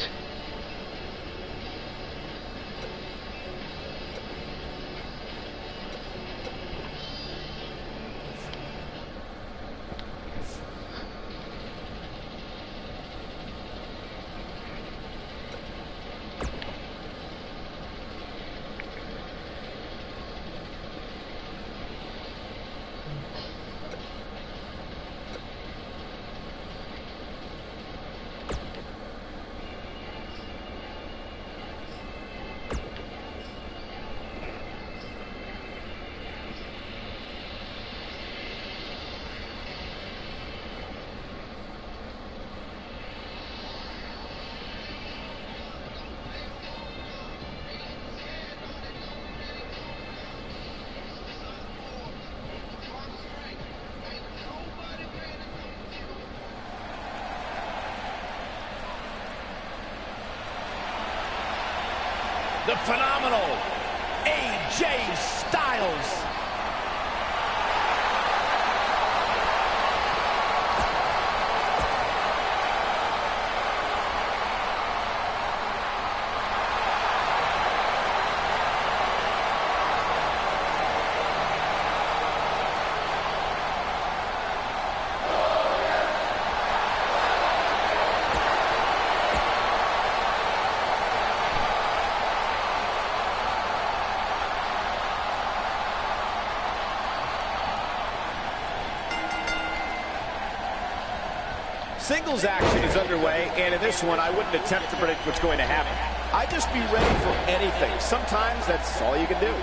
the phenomenal AJ Styles. Singles action is underway, and in this one, I wouldn't attempt to predict what's going to happen. I'd just be ready for anything. Sometimes that's all you can do.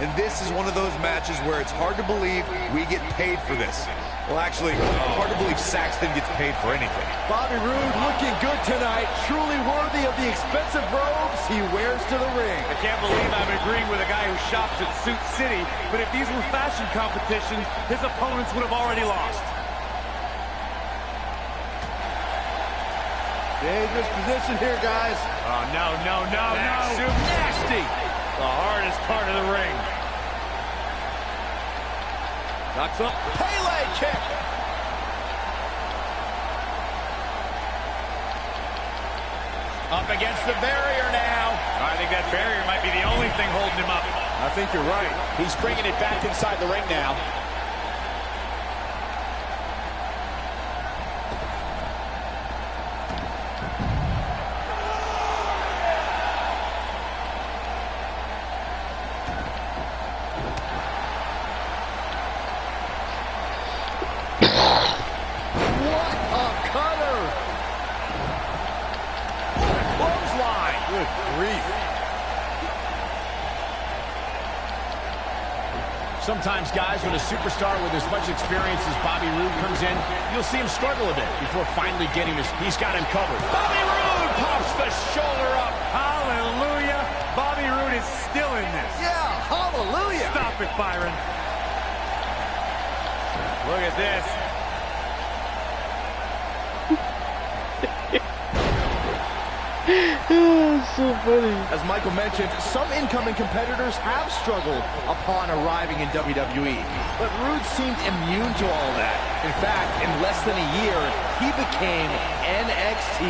And this is one of those matches where it's hard to believe we get paid for this. Well, actually, hard to believe Saxton gets paid for anything. Bobby Roode looking good tonight, truly worthy of the expensive robes he wears to the ring. I can't believe I'm agreeing with a guy who shops at Suit City, but if these were fashion competitions, his opponents would have already lost. Dangerous position here, guys. Oh, no. Nasty. The hardest part of the ring. Knocks up. Pele kick. Up against the barrier now. I think that barrier might be the only thing holding him up. I think you're right. He's bringing it back inside the ring now. Sometimes, guys, when a superstar with as much experience as Bobby Roode comes in, you'll see him struggle a bit before finally getting his... He's got him covered. Bobby Roode pops the shoulder up. Hallelujah. Bobby Roode is still in this. Yeah, hallelujah. Stop it, Byron. Look at this. So funny. As Michael mentioned, some incoming competitors have struggled upon arriving in WWE, but Roode seemed immune to all that. In fact, in less than a year, he became NXT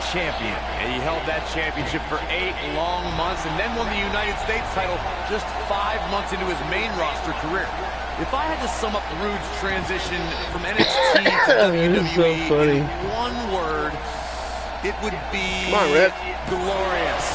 champion. And he held that championship for 8 long months and then won the United States title just 5 months into his main roster career. If I had to sum up Roode's transition from NXT to WWE in one word, it would be glorious.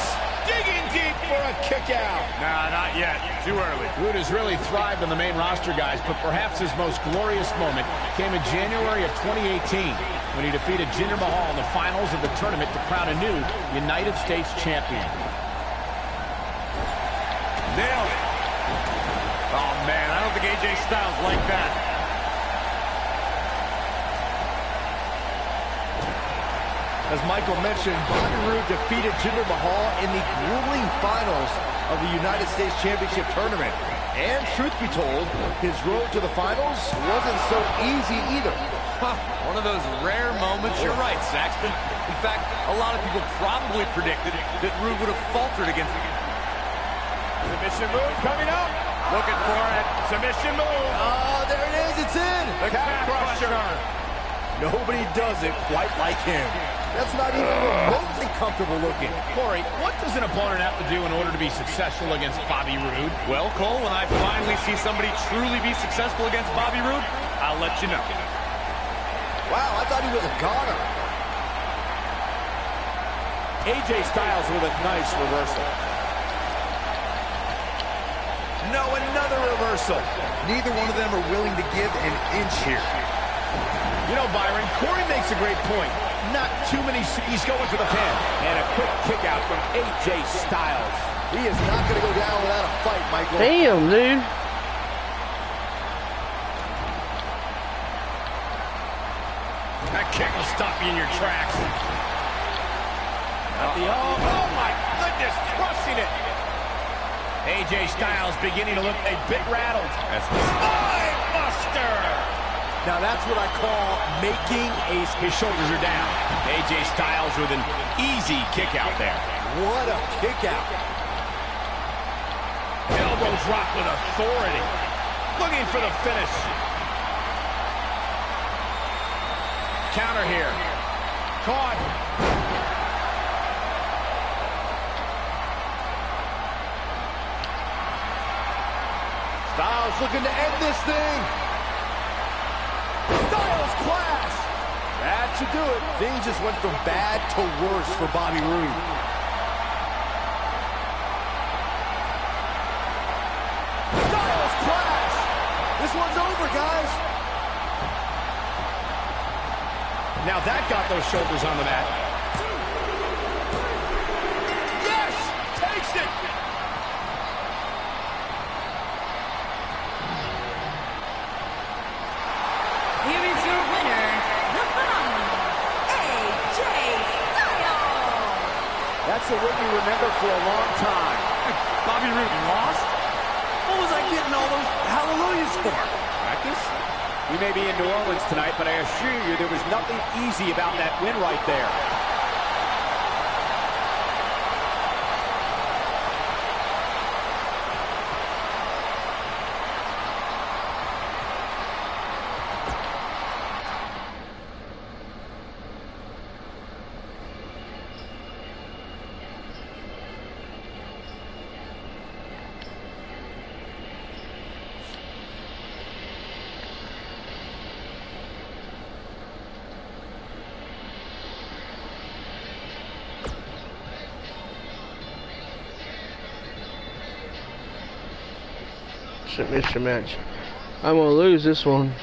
Digging deep for a kick out. Nah, not yet. Too early. Roode has really thrived on the main roster, guys, but perhaps his most glorious moment came in January of 2018 when he defeated Jinder Mahal in the finals of the tournament to crown a new United States champion. Nailed it. Oh, man, I don't think AJ Styles liked that. As Michael mentioned, Bobby Roode defeated Jinder Mahal in the grueling finals of the United States Championship Tournament. And truth be told, his road to the finals wasn't so easy either. One of those rare moments. You're right, Saxton. In fact, a lot of people probably predicted that Roode would have faltered against him. Submission move coming up. Looking for it. Submission move. Oh, there it is. It's in. The calf crusher. Nobody does it quite like him. That's not even remotely comfortable looking. Corey, what does an opponent have to do in order to be successful against Bobby Roode? Well, Cole, when I finally see somebody truly be successful against Bobby Roode, I'll let you know. Wow, I thought he was a goner. AJ Styles with a nice reversal. No, another reversal. Neither one of them are willing to give an inch here. You know, Byron, Corey makes a great point. Not too many... He's going for the pin. And a quick kick out from AJ Styles. He is not going to go down without a fight, Michael. Damn, dude. That kick will stop you in your tracks. Oh, my goodness, crushing it. AJ Styles beginning to look a bit rattled. That's Spine Buster. Now that's what I call making a... His shoulders are down. AJ Styles with an easy kick out there. What a kick out. drop with authority. Looking for the finish. Counter here. Caught. Styles looking to end this thing. Styles clash. That should do it. Things just went from bad to worse for Bobby Roode. Styles clash. This one's over, guys. Now that got those shoulders on the mat. Yes! Takes it! Here is your winner, the phenomenal AJ Styles. That's a win you remember for a long time. Bobby Roode lost? What was I getting all those hallelujahs for? Practice? We may be in New Orleans tonight, but I assure you there was nothing easy about that win right there. Submission match. I'm gonna lose this one.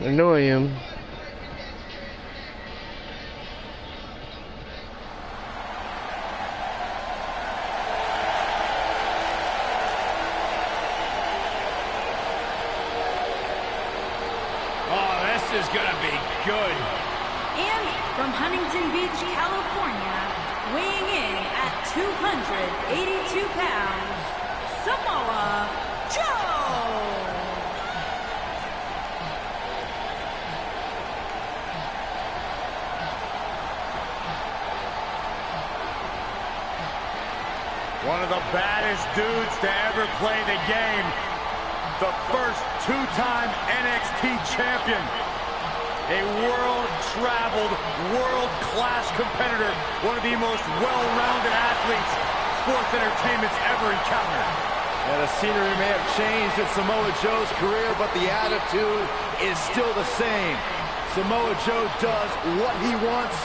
I know I am. Oh, this is gonna be good. And from Huntington Beach, California, weighing in at 282 pounds, Samoa Joe! One of the baddest dudes to ever play the game. The first two-time NXT champion. A world-traveled, world-class competitor. One of the most well-rounded athletes sports entertainment's ever encountered. And the scenery may have changed in Samoa Joe's career, but the attitude is still the same. Samoa Joe does what he wants,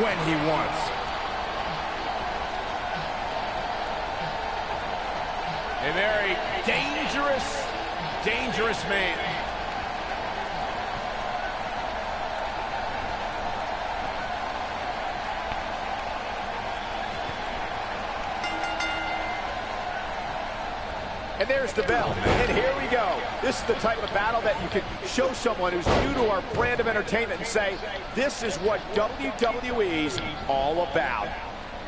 when he wants. A very dangerous, dangerous man. And there's the bell. And here we go. This is the type of battle that you can show someone who's new to our brand of entertainment and say, this is what WWE's all about.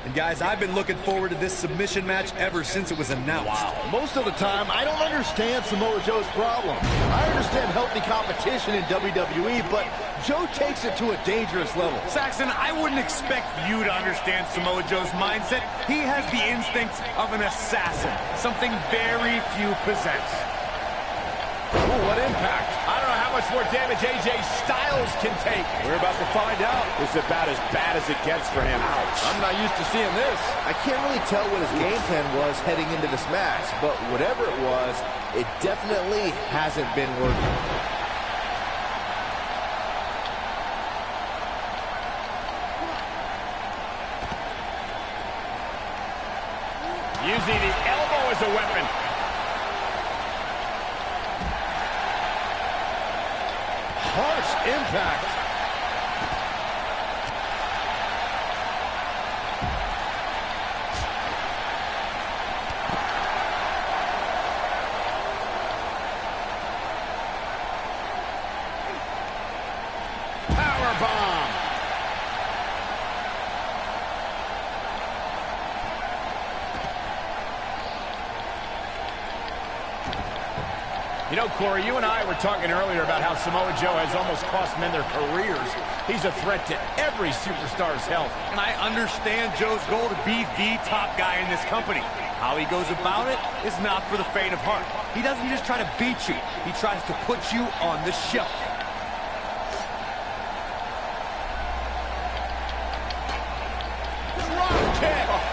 And guys, I've been looking forward to this submission match ever since it was announced. Wow. Most of the time, I don't understand Samoa Joe's problem. I understand healthy competition in WWE, but Joe takes it to a dangerous level. Saxton, I wouldn't expect you to understand Samoa Joe's mindset. He has the instincts of an assassin, something very few possess. Ooh, what impact. I don't know how much more damage AJ Styles can take. We're about to find out. This is about as bad as it gets for him. Ouch. I'm not used to seeing this. I can't really tell what his game plan was heading into this match, but whatever it was, it definitely hasn't been working. Using the elbow as a weapon. Harsh impact. Powerbomb. You know, Corey, you and I were talking earlier about how Samoa Joe has almost cost men their careers. He's a threat to every superstar's health. And I understand Joe's goal to be the top guy in this company. How he goes about it is not for the faint of heart. He doesn't just try to beat you. He tries to put you on the shelf.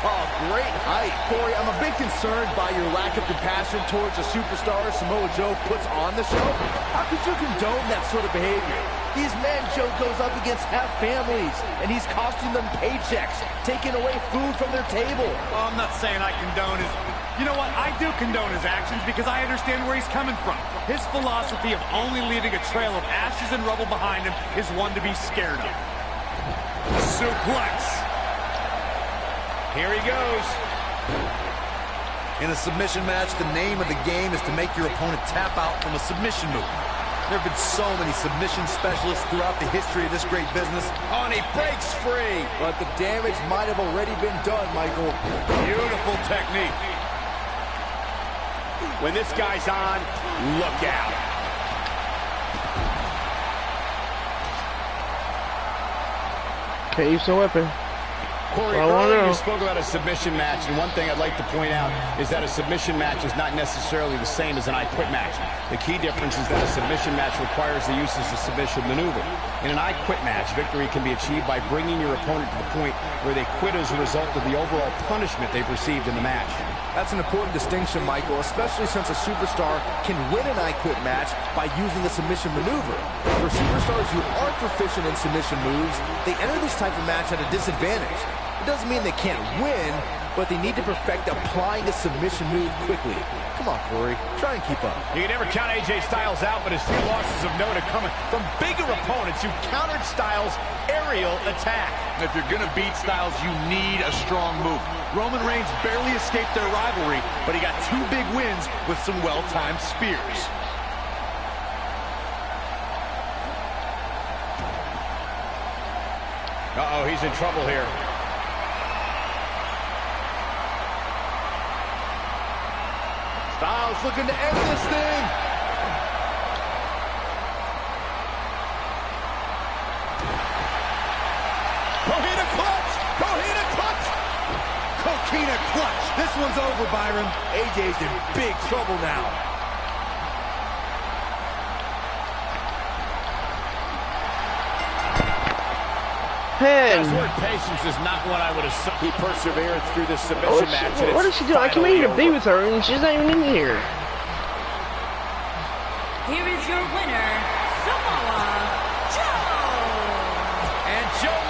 Oh, great height. Corey, I'm a bit concerned by your lack of compassion towards a superstar Samoa Joe puts on the show. How could you condone that sort of behavior? These men Joe goes up against have families, and he's costing them paychecks, taking away food from their table. Well, I'm not saying I condone his... You know what? I do condone his actions because I understand where he's coming from. His philosophy of only leaving a trail of ashes and rubble behind him is one to be scared of. Suplex. Here he goes. In a submission match, the name of the game is to make your opponent tap out from a submission move. There have been so many submission specialists throughout the history of this great business. Oh, and he breaks free. But the damage might have already been done, Michael. Beautiful technique. When this guy's on, look out. Can't use the weapon. Corey, earlier you spoke about a submission match, and one thing I'd like to point out is that a submission match is not necessarily the same as an I Quit match. The key difference is that a submission match requires the use of a submission maneuver. In an I Quit match, victory can be achieved by bringing your opponent to the point where they quit as a result of the overall punishment they've received in the match. That's an important distinction, Michael, especially since a superstar can win an I Quit match by using the submission maneuver. For superstars who aren't proficient in submission moves, they enter this type of match at a disadvantage. It doesn't mean they can't win, but they need to perfect applying the submission move quickly. Come on, Corey. Try and keep up. You can never count AJ Styles out, but his few losses of note are coming from bigger opponents who countered Styles' aerial attack. If you're going to beat Styles, you need a strong move. Roman Reigns barely escaped their rivalry, but he got 2 big wins with some well-timed spears. Uh-oh, he's in trouble here. Styles looking to end this thing. Coquina clutch! Coquina clutch! Coquina clutch! This one's over, Byron. AJ's in big trouble now. Hey! His word patience is not what I would assume. He persevered through this submission match. What is she doing? I came in here to be with her, and she's not even in here. Here is your winner, Samoa Joe! And Joe...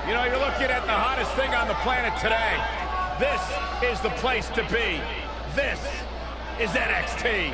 You know, you're looking at the hottest thing on the planet today. This is the place to be. This is NXT.